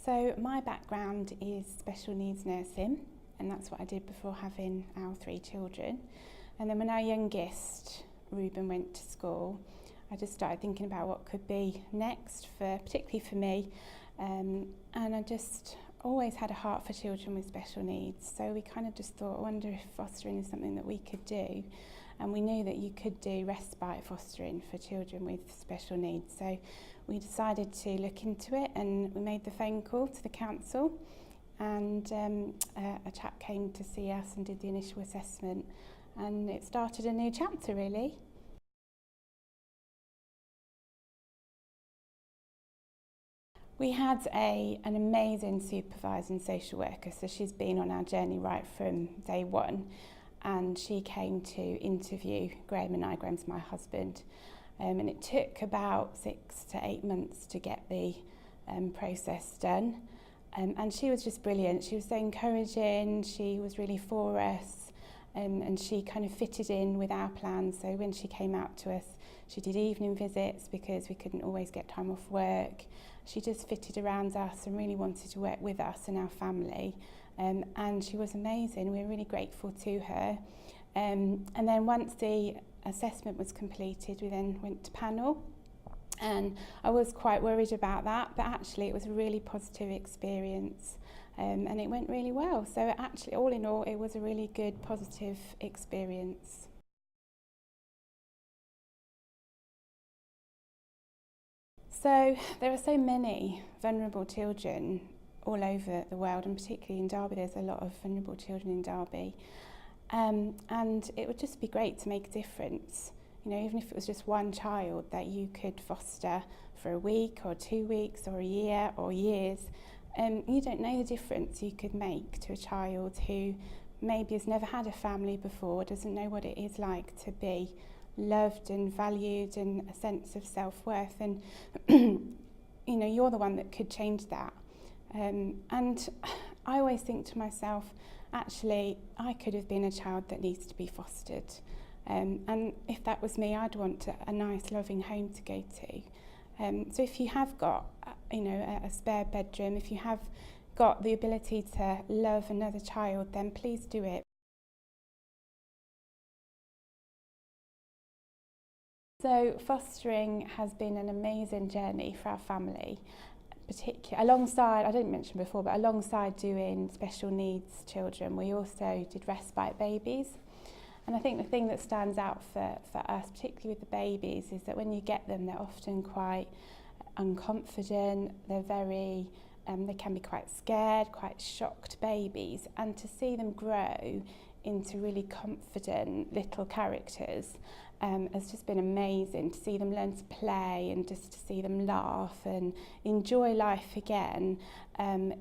So my background is special needs nursing, and that's what I did before having our 3 children. And then when our youngest, Ruben, went to school, I just started thinking about what could be next, particularly for me. And I just always had a heart for children with special needs. So we kind of just thought, I wonder if fostering is something that we could do. And we knew that you could do respite fostering for children with special needs. So we decided to look into it, and we made the phone call to the council, and a chap came to see us and did the initial assessment, and it started a new chapter really. We had an amazing supervising social worker, so she's been on our journey right from day one, and she came to interview Graham and I. Graham's my husband, and it took about 6 to 8 months to get the process done, and she was just brilliant. She was so encouraging, she was really for us, and she kind of fitted in with our plans. So when she came out to us, she did evening visits because we couldn't always get time off work. She just fitted around us and really wanted to work with us and our family, and she was amazing. We were really grateful to her, and then once the assessment was completed, we then went to panel, and I was quite worried about that, but actually it was a really positive experience, and it went really well. So actually, all in all, it was a really good positive experience. So there are so many vulnerable children all over the world, and particularly in Derby. There's a lot of vulnerable children in Derby, and it would just be great to make a difference. You know, even if it was just one child that you could foster for a week or 2 weeks or a year or years, you don't know the difference you could make to a child who maybe has never had a family before, doesn't know what it is like to be loved and valued and a sense of self-worth, and you know, you're the one that could change that. And I always think to myself, actually, I could have been a child that needs to be fostered, and if that was me, I'd want a nice loving home to go to. So if you have got you know, a spare bedroom, if you have got the ability to love another child, then please do it. So fostering has been an amazing journey for our family, particularly alongside, I didn't mention before, but alongside doing special needs children, we also did respite babies. And I think the thing that stands out for us, particularly with the babies, is that when you get them, they're often quite unconfident, they can be quite scared, quite shocked babies, and to see them grow into really confident little characters has just been amazing. To see them learn to play and just to see them laugh and enjoy life again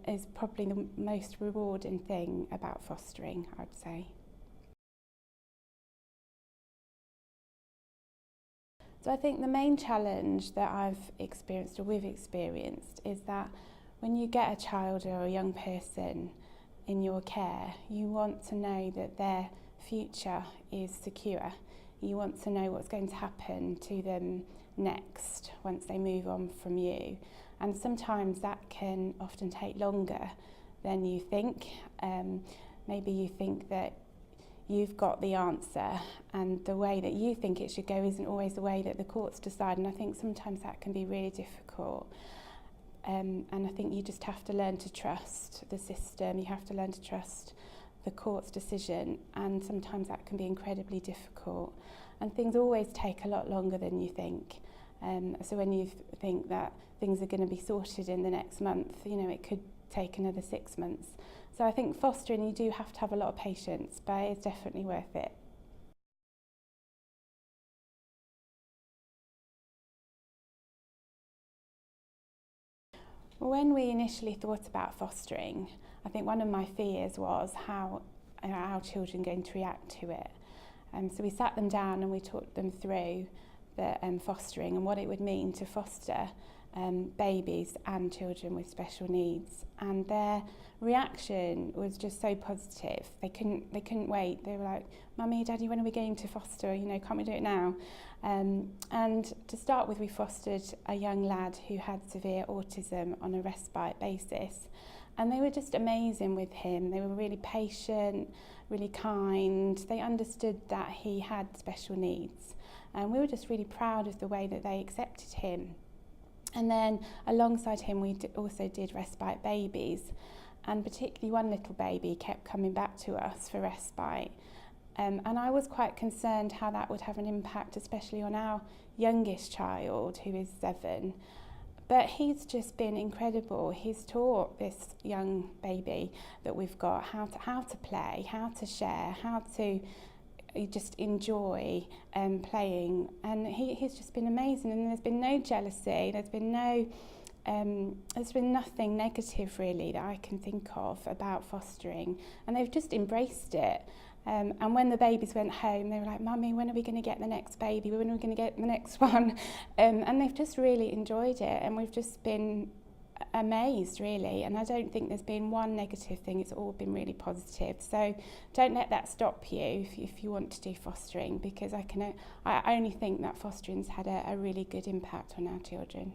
is probably the most rewarding thing about fostering, I would say. So I think the main challenge that I've experienced, or we've experienced, is that when you get a child or a young person in your care, you want to know that their future is secure. You want to know what's going to happen to them next once they move on from you. And sometimes that can often take longer than you think. Maybe you think that you've got the answer, and the way that you think it should go isn't always the way that the courts decide, and I think sometimes that can be really difficult. And I think you just have to learn to trust the system, you have to learn to trust the court's decision, and sometimes that can be incredibly difficult, and things always take a lot longer than you think. So when you think that things are going to be sorted in the next month, you know, it could take another 6 months. So I think fostering, you do have to have a lot of patience, but it's definitely worth it. When we initially thought about fostering, I think one of my fears was how are our children going to react to it. So we sat them down and we talked them through the fostering and what it would mean to foster babies and children with special needs, and their reaction was just so positive. They couldn't wait. They were like, "Mummy, Daddy, when are we going to foster? You know, can't we do it now?" And to start with, we fostered a young lad who had severe autism on a respite basis, and they were just amazing with him. They were really patient, really kind. They understood that he had special needs, and we were just really proud of the way that they accepted him. And then alongside him, we also did respite babies, and particularly one little baby kept coming back to us for respite. And I was quite concerned how that would have an impact, especially on our youngest child, who is 7. But he's just been incredible. He's taught this young baby that we've got how to play, how to share, how to just enjoy playing, and he's just been amazing. And there's been no jealousy, there's been nothing negative really that I can think of about fostering, and they've just embraced it. And when the babies went home, they were like, "Mummy, when are we going to get the next baby? When are we going to get the next one?" And they've just really enjoyed it, and we've just been amazed really. And I don't think there's been one negative thing. It's all been really positive. So don't let that stop you if you want to do fostering, because I only think that fostering's had a really good impact on our children.